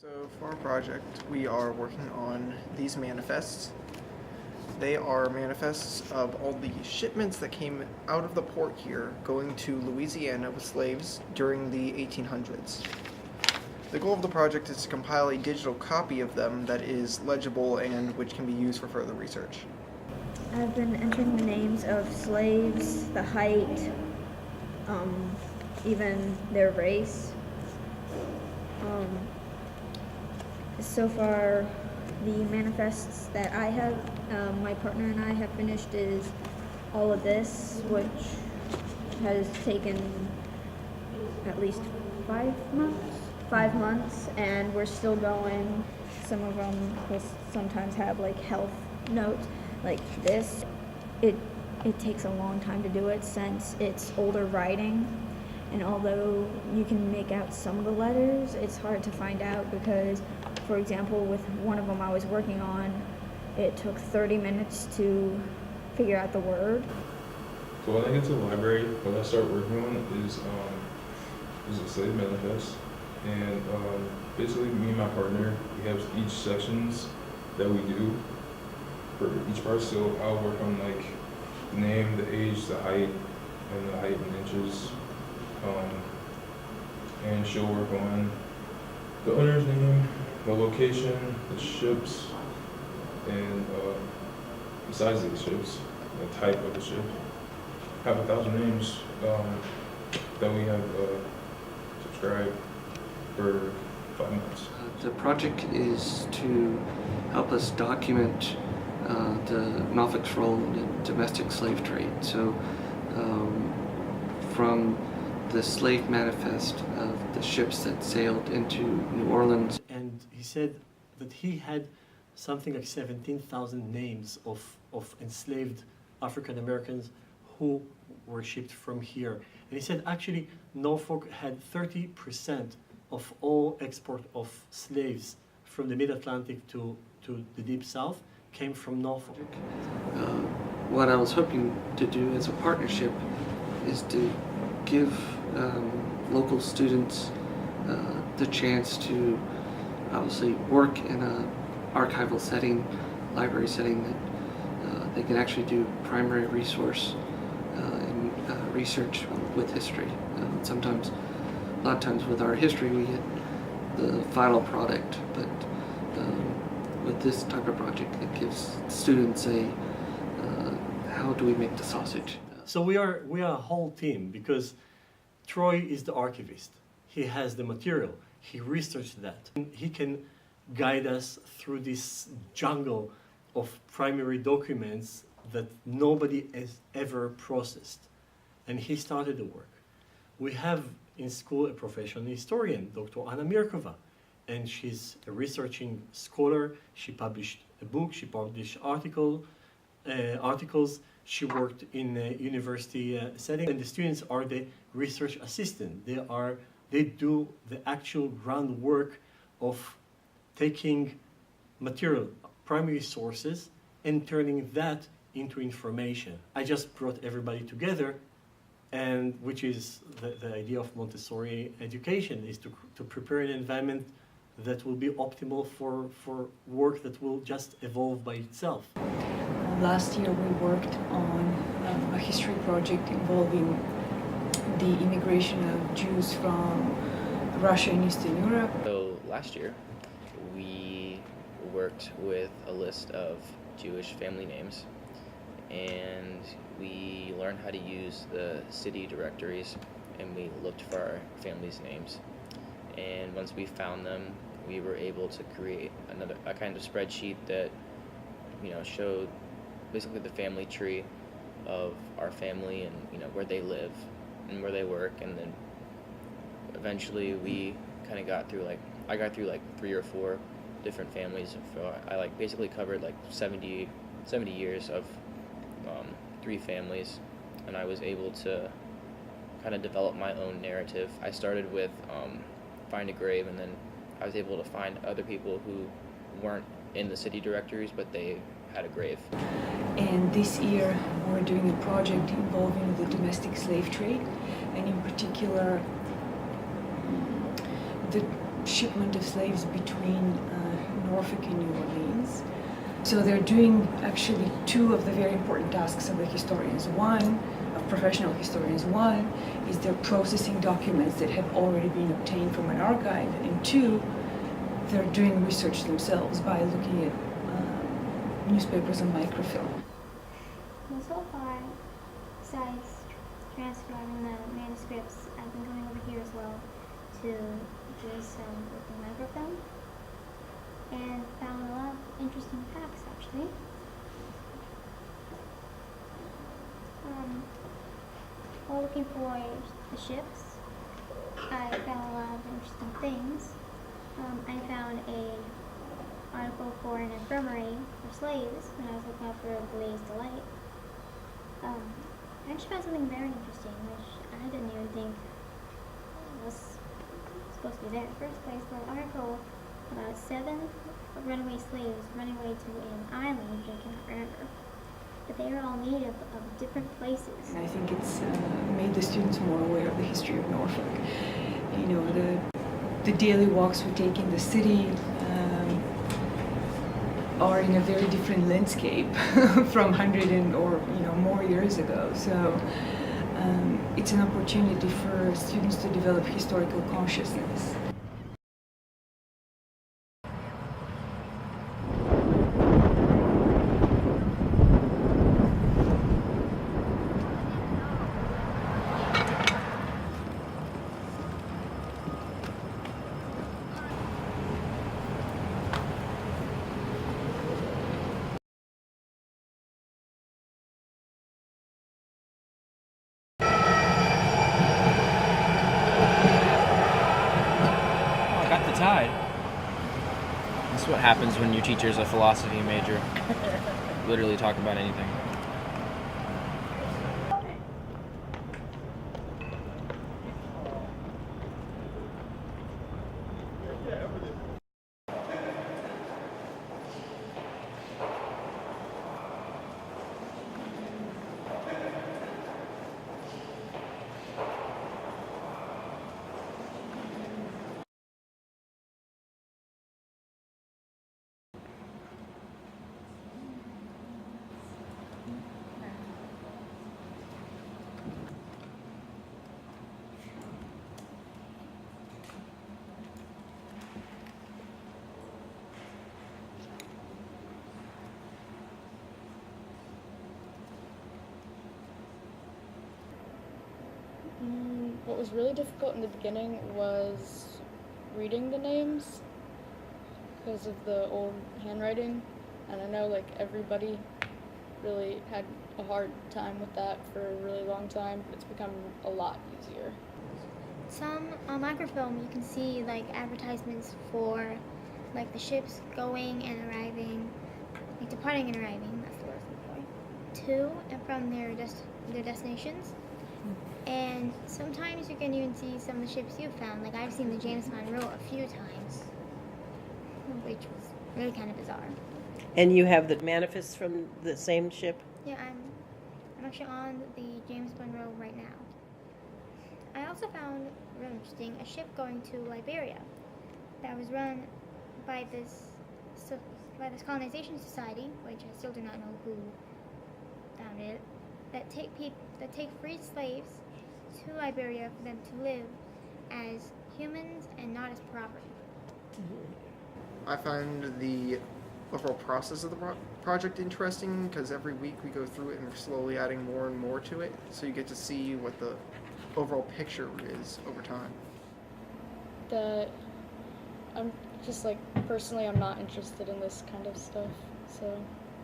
So for our project, we are working on these manifests. They are manifests of all the shipments that came out of the port here going to Louisiana with slaves during the 1800s. The goal of the project is to compile a digital copy of them that is legible and which can be used for further research. I've been entering the names of slaves, the height, even their race. So far, the manifests that I have, my partner and I have finished is all of this, which has taken at least 5 months. 5 months, and we're still going. Some of them will sometimes have like health notes, like this. It takes a long time to do it since it's older writing, and although you can make out some of the letters, it's hard to find out because, for example, with one of them I was working on, it took 30 minutes to figure out the word. So when I get to the library, what I start working on is a slave manifest. And basically, me and my partner, we have each sections that we do for each part. So I'll work on like the name, the age, the height, and the height in inches. And she'll work on the owner's name, the location, the ships, and the size of the ships, the type of the ship. Have 1,000 names that we have subscribed for 5 months. The project is to help us document the Norfolk's role in the domestic slave trade. So from the slave manifest of the ships that sailed into New Orleans. And he said that he had something like 17,000 names of enslaved African Americans who were shipped from here. And he said actually Norfolk had 30% of all export of slaves from the mid-Atlantic to the deep south came from Norfolk. What I was hoping to do as a partnership is to give local students the chance to obviously work in an archival setting, library setting, that they can actually do primary resource and research with history. A lot of times with our history we get the final product, but with this type of project it gives students a how do we make the sausage. So we are a whole team because Troy is the archivist. He has the material. He researched that. He can guide us through this jungle of primary documents that nobody has ever processed. And he started the work. We have in school a professional historian, Dr. Anna Mirkova, and she's a researching scholar. She published a book, she published articles, she worked in a university setting, and the students are the research assistant. They do the actual groundwork of taking material, primary sources, and turning that into information. I just brought everybody together, and which is the idea of Montessori education, is to prepare an environment that will be optimal for work that will just evolve by itself. Last year we worked on a history project involving the immigration of Jews from Russia and Eastern Europe. So last year we worked with a list of Jewish family names, and we learned how to use the city directories, and we looked for our families' names. And once we found them, we were able to create a kind of spreadsheet that, showed basically the family tree of our family and where they live and where they work. And then eventually we kind of got through I got through 3 or 4 different families. I basically covered 70 years of 3 families, and I was able to kind of develop my own narrative. I started with find a grave, and then I was able to find other people who weren't in the city directories, but they had a grave. And this year we're doing a project involving the domestic slave trade, and in particular the shipment of slaves between Norfolk and New Orleans. So they're doing actually two of the very important tasks of the historians. One, of professional historians. One is they're processing documents that have already been obtained from an archive, and two, they're doing research themselves by looking at newspapers and microfilm. Well, so far, besides transcribing the manuscripts, I've been coming over here as well to do some with the microfilm, and found a lot of interesting facts actually. While looking for the ships, I found a lot of interesting things. I found a article for an infirmary for slaves when I was looking up for Blaze Delight. I actually found something very interesting, which I didn't even think was supposed to be there in the first place, but an article about 7 runaway slaves running away to an island, which I cannot remember. But they are all native of different places. And I think it's made the students more aware of the history of Norfolk. You know, the daily walks we take in the city are in a very different landscape from 100 or more years ago. So it's an opportunity for students to develop historical consciousness. Tide. That's what happens when your teacher's a philosophy major. Literally talk about anything. What was really difficult in the beginning was reading the names because of the old handwriting, and I know like everybody really had a hard time with that for a really long time. It's become a lot easier. On microfilm, you can see like advertisements for like the ships going and arriving, like departing and arriving. That's the word I'm looking for. To and from their destinations. And sometimes you can even see some of the ships you've found. Like I've seen the James Monroe a few times, which was really kind of bizarre. And you have the manifests from the same ship? Yeah, I'm actually on the James Monroe right now. I also found really interesting a ship going to Liberia that was run by this colonization society, which I still do not know who founded it, that take freed slaves to Liberia for them to live as humans and not as property. I find the overall process of the project interesting because every week we go through it and we're slowly adding more and more to it, so you get to see what the overall picture is over time. I'm just like, personally, I'm not interested in this kind of stuff, so.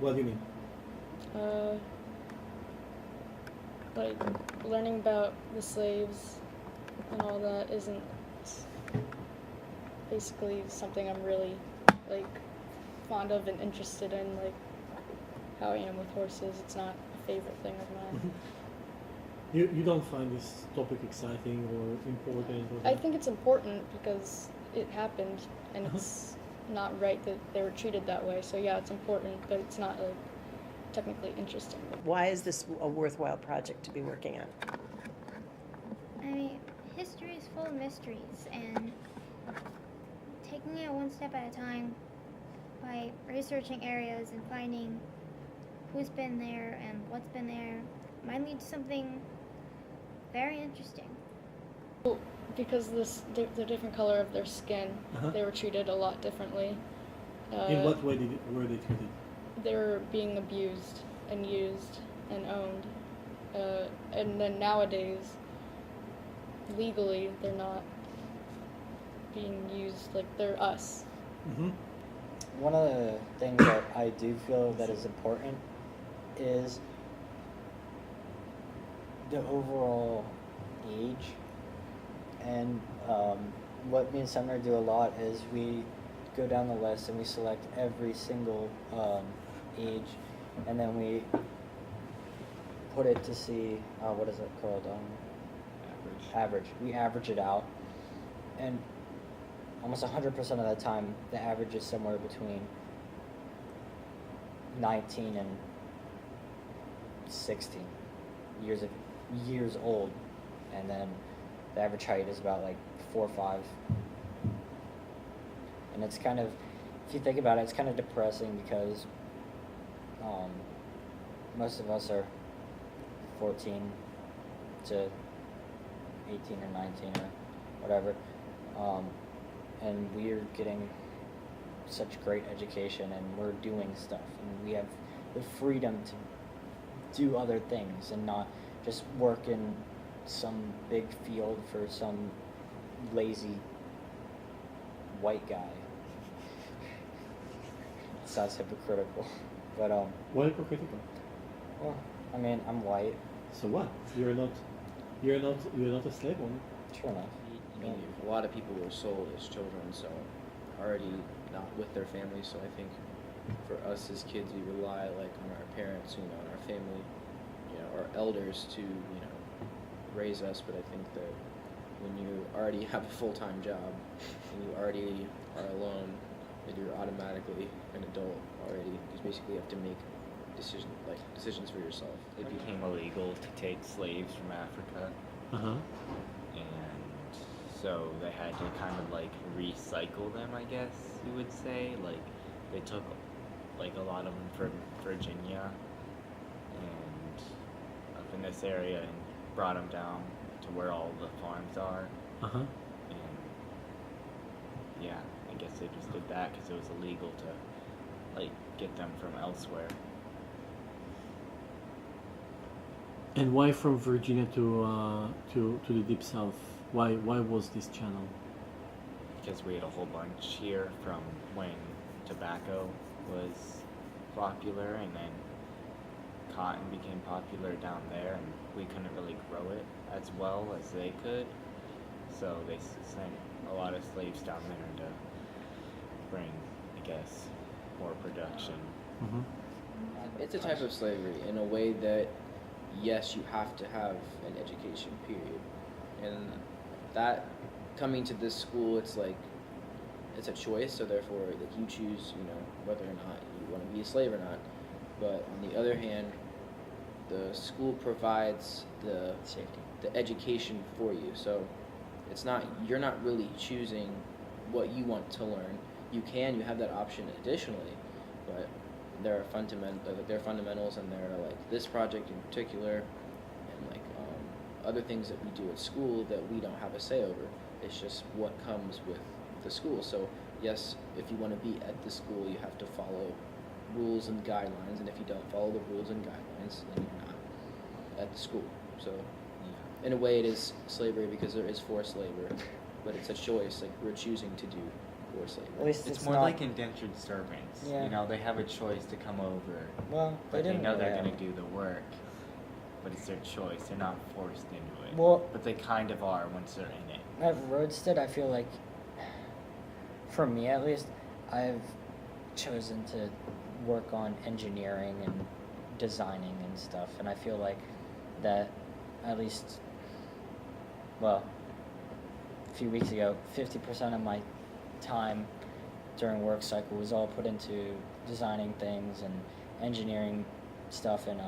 What do you mean? Like, learning about the slaves and all that isn't basically something I'm really, like, fond of and interested in, like, how I am with horses. It's not a favorite thing of mine. You don't find this topic exciting or important? Or I think it's important because it happened, and it's not right that they were treated that way. So yeah, it's important, but it's not like technically interesting. Why is this a worthwhile project to be working on? I mean, history is full of mysteries, and taking it one step at a time by researching areas and finding who's been there and what's been there might lead to something very interesting. Because the different color of their skin, Uh-huh. they were treated a lot differently. In what way were they treated? They were being abused and used and owned. And then nowadays, legally, they're not being used like they're us. Mm-hmm. One of the things that I do feel that is important is the overall age. And what me and Sumner do a lot is we go down the list and we select every single age, and then we put it to see what is it called? Average. We average it out, and almost 100% of the time, the average is somewhere between 19 and 16 years old, and then the average height is about like 4 or 5. And it's kind of, if you think about it, it's kind of depressing because most of us are 14 to 18 or 19 or whatever, and we're getting such great education and we're doing stuff and we have the freedom to do other things and not just work in some big field for some lazy white guy. It sounds hypocritical, but Why hypocritical? well, I mean, I'm white, So what? You're not a slave owner. sure enough. I mean, a lot of people were sold as children, so already not with their families. So I think for us as kids, we rely like on our parents, you know, and our family, you know, our elders to, you know, raise us. But I think that when you already have a full-time job and you already are alone, that you're automatically an adult already, because basically you have to make decisions for yourself. It became illegal to take slaves from Africa, Uh-huh. and so they had to kind of like recycle them, I guess you would say. Like they took like a lot of them from Virginia and up in this area and brought them down to where all the farms are. Uh-huh. And yeah, I guess they just did that because it was illegal to like get them from elsewhere. And why from Virginia to the deep south? Why was this channel? Because we had a whole bunch here from when tobacco was popular, and then cotton became popular down there, and we couldn't really grow it as well as they could. So they sent a lot of slaves down there to bring, I guess, more production. Mm-hmm. It's a type of slavery in a way that, yes, you have to have an education, period. And that, coming to this school, it's like, it's a choice, so therefore, like, you choose, you know, whether or not you want to be a slave or not. But on the other hand, the school provides the Safety. the education for you. So it's not, you're not really choosing what you want to learn. You have that option additionally, but there are fundamentals, and there are like this project in particular, and like other things that we do at school that we don't have a say over. It's just what comes with the school. So yes, if you want to be at the school, you have to follow rules and guidelines, and if you don't follow the rules and guidelines, then you're not at the school. So in a way, it is slavery because there is forced labor, but it's a choice. Like, we're choosing to do forced labor. At least It's it's more not, like indentured servants. Yeah. You know, they have a choice to come over, well, but they didn't know really they're have- going to do the work. But it's their choice. They're not forced into it. Well, But they kind of are once they're in it. at Roadstead, I feel like, for me at least, I've chosen to work on engineering and designing and stuff, and I feel like that, at least, well, a few weeks ago, 50% of my time during work cycle was all put into designing things and engineering stuff, and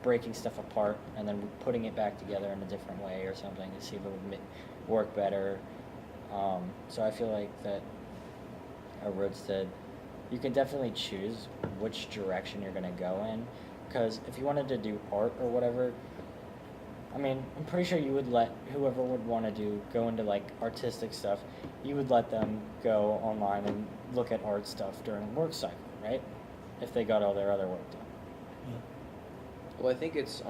breaking stuff apart and then putting it back together in a different way or something to see if it would work better. So I feel like that at Roadstead, you can definitely choose which direction you're gonna go in. Because if you wanted to do art or whatever, I mean, I'm pretty sure you would let whoever would want to go into like artistic stuff, you would let them go online and look at art stuff during work cycle, right? If they got all their other work done. Well, I think it's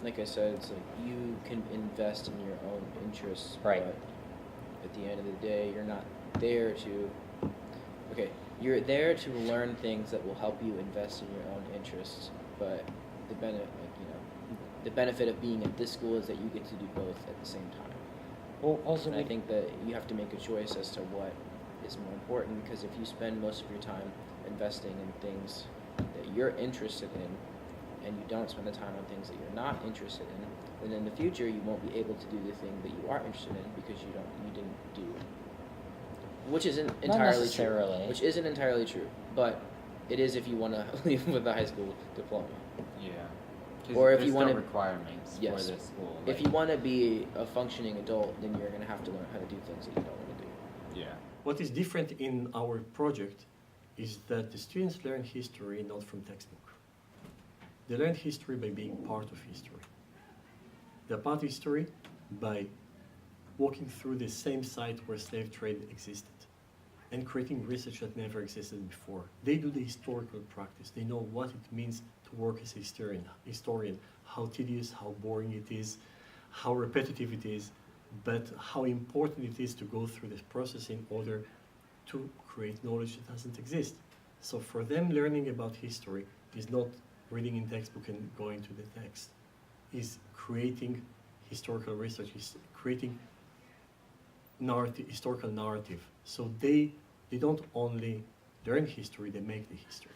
like I said, it's like you can invest in your own interests, Right. but at the end of the day, you're not there to. Okay, you're there to learn things that will help you invest in your own interests, but the benefit of being at this school is that you get to do both at the same time. Well, also And I think that you have to make a choice as to what is more important, because if you spend most of your time investing in things that you're interested in, and you don't spend the time on things that you're not interested in, then in the future you won't be able to do the thing that you are interested in because you didn't do, which isn't entirely necessarily. true. Which isn't entirely true, but it is if you want to leave with a high school diploma. Yeah. Or if there's you want no to requirements yes. for this school. If you want to be a functioning adult, then you're going to have to learn how to do things that you don't want to do. Yeah. What is different in our project is that the students learn history not from textbook. They learn history by being part of history. They're part of history by walking through the same site where slave trade existed and creating research that never existed before. They do the historical practice. They know what it means to work as a historian, how tedious, how boring it is, how repetitive it is, but how important it is to go through this process in order to create knowledge that doesn't exist. So for them, learning about history is not reading in textbook and going to the text, is creating historical research, is creating historical narrative. So they don't only learn history, they make the history.